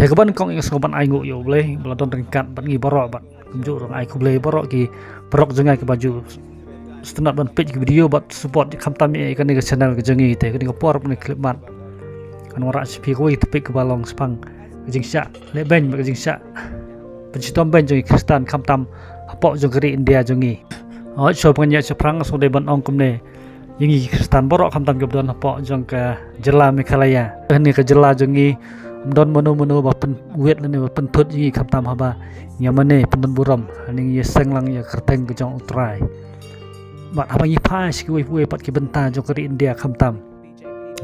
Thế các bạn có những số bạn ai ngủ yếu lên, bạn don ringkat bạn nghi borok bạn kumjuk orang ai kublai borok ki borok jengai ke baju setelah ban page video buat support di kamtam kan ke channel ke jengi te kan ke por ni clip mat kan ora spi ko itu page ke balong spang ke jing sya le ben ke jing sya pencitom ben jengi Kristan kamtam apok jong keri India jengi oh so pengnya seprang so de ban ong kumne jengi Kristan borok kamtam ke don apok jong ke jela Meghalaya ni ke jela jengi don mono bapen wet ni bapen put jengi kamtam haba nyamane pendon buram ning ye senglang ya kerteng ke jong utrai bat abang yi pas ki we pat ki benta jong keri India kamtam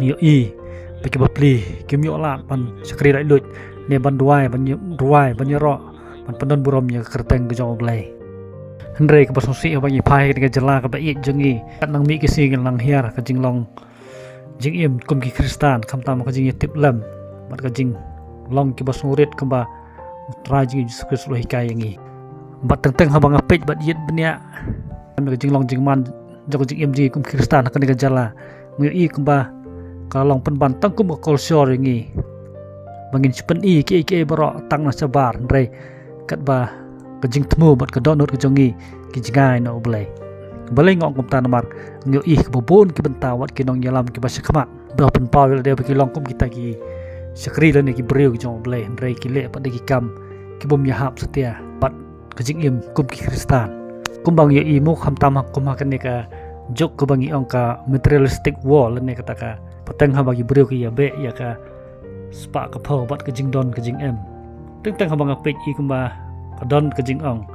yo i pe ki bapli ki mi olat ban sekri rai lut ne ban duai ban ro ban pendon buram ya kerteng ke jong oblai Andre ke basosi abang yi pai ke jela ke bai jengi kat nang mi ki sing lang hiar ke jinglong jing im kum ki Kristan kamtam ke jing tip lam bat ke jing long ki bas ngurit kemba trajing Jesus Kristus hikai yangi bat teng habang apej bat yit benya ke jing long jing man jong jing im ji kum Kristan kan ke jala ngi kemba kalong penban tang kum kol shore yangi bangin pen i ki barok tang na sabar ndre kat ba ke jing temu bat ke donut ke jongi ki jingai no blai balai ngong kum tan mar ngi ke bobon ki benta wat ki nong yalam ki bas khamat ba pen pawel de ki long kum kita ki sekri lan ki breu ki jong blai ndre ki le pat ki kam ki bom yahap setia pat ke jing im kum ki Kristan kum bang ye imu kham tam kum ha kan ka jok ke bangi ong ka materialistic wall ne kata ka pateng ha bagi breu ki ya be ya ka spa ka pho bat ke jing don ke jing em teng ha bang apek i kum ba ka don ke jing ong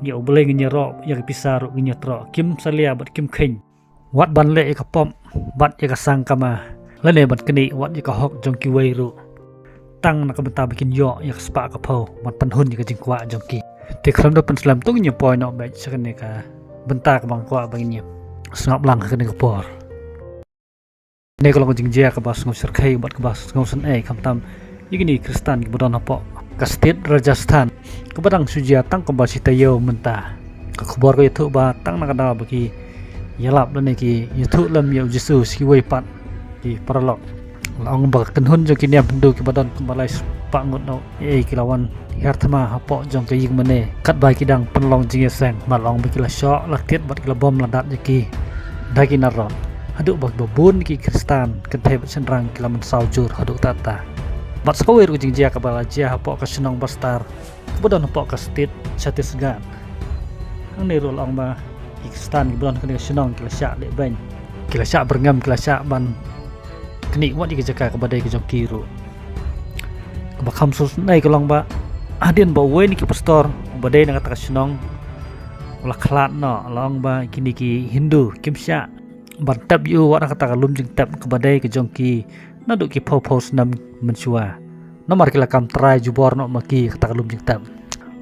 ya blai ngi ro ya ki pisar ngi tro kim salia bat kim kheng wat ban le ka pom bat ya ka sang kama lane bat keni wat ya ka hok jong ki wei ru tang nak benta bikin yo ya spa ka pho mat panhun ya ka jing kwa jong ki te khram do pan slam tung nya poi no be sakne ka benta ka bang kwa bang nya snap lang ka ne ka por ne ko long jing jia ka bas ngau serkai bat ka bas ngau san ai kham tam yigini Kristan ki bodon apo ka state Rajasthan ka badang sujia tang ka basi tayo menta ka khobor ko yathu ba tang na ka da baki yalap ne ki yathu lam yo Jesus ki wei pat ki paralok long ba kan hun jo ki niam pendu ki badon kembalai pak ngot no ki lawan hartama hapo jong ke ying mane kat bai kidang penlong jing seng malong bikila syok la tiet bat kila bom ladat jeki dagi narot haduk bag babun ki Kristan kenthe senrang kila men saujur haduk tata bat skawer jing jia ka balaja hapo ka senong bastar kebodon hapo ka stit Chhattisgarh ang ni rol ong ba Kristan kebodon ka senong kila syak dek ben kila syak berngam kila syak ban keni wat ki jaka ka badai ke jong kiru ba kham sus nai ka long ba adien ba we ni ki pastor badai na kata senong la khlat no long ba kini ki Hindu kimsya ban tab yu wa kata lum jing tab ke badai ke jong ki na du ki pos nam mensua nomor kila kam trai jubor no maki kata lum jing tab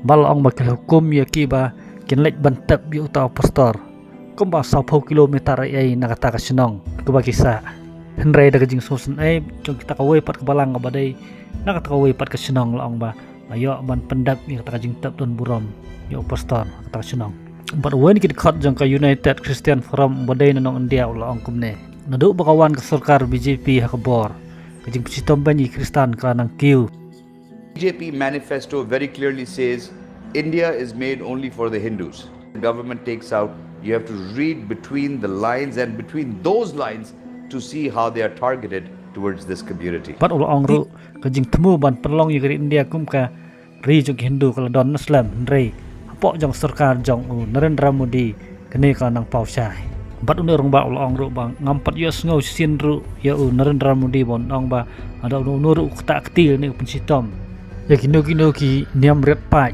bal ong ba kila hukum ya ki ba kin lek ban tab yu ta pastor kum ba 10 kilometer ai na kata senong ke ba kisah henrai da jing sosan ai jong kita ka we pat ke balang ke badai na kata we pat ke senong la ong ba ayo ban pendap ni kata jing tap don buram yo pastor kata senong but when kid cut jang ka United Christian Forum badai nong India ulah ong kumne nadu bakawan ke sarkar BJP ha kabor kajing sitom banyi Kristan ka nang kiu BJP manifesto very clearly says India is made only for the Hindus. The government takes out, you have to read between the lines and between those lines to see how they are targeted towards this community. Pat ulah ong ru kajing temu ban perlong yi keri India kum ka ri jong Hindu kala don Muslim rei apok jong sarkar jong Narendra Modi kene ka nang pau sai bat uni rong ba ulah ong ru bang ngampat yo ngau sin ru ya Narendra Modi bon ong ba ada uru kta ktil ni pensitom ya kino ki niam ret pai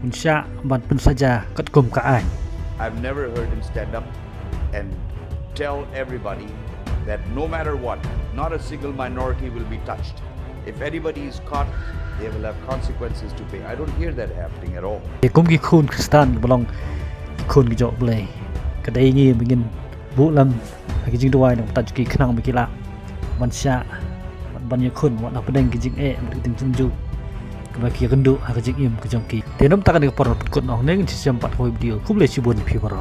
unsya ban pun saja kat kum ka ai I've never heard him stand up and tell everybody that no matter what, not a single minority will be touched. If anybody is caught, they will have consequences to pay. I don't hear that happening at all. Kum ki khun Kristan belong khun ki jok blai kadai ngi begin bu lam ki jing duai nang taj ki khnang bi kila mansya ban ye khun wat apa deng ki jing bi ting jumju ka ki gendu ha ki jing im ki jong ki tenom takan ki por kut no neng si sempat ko video kum le si bon pi baro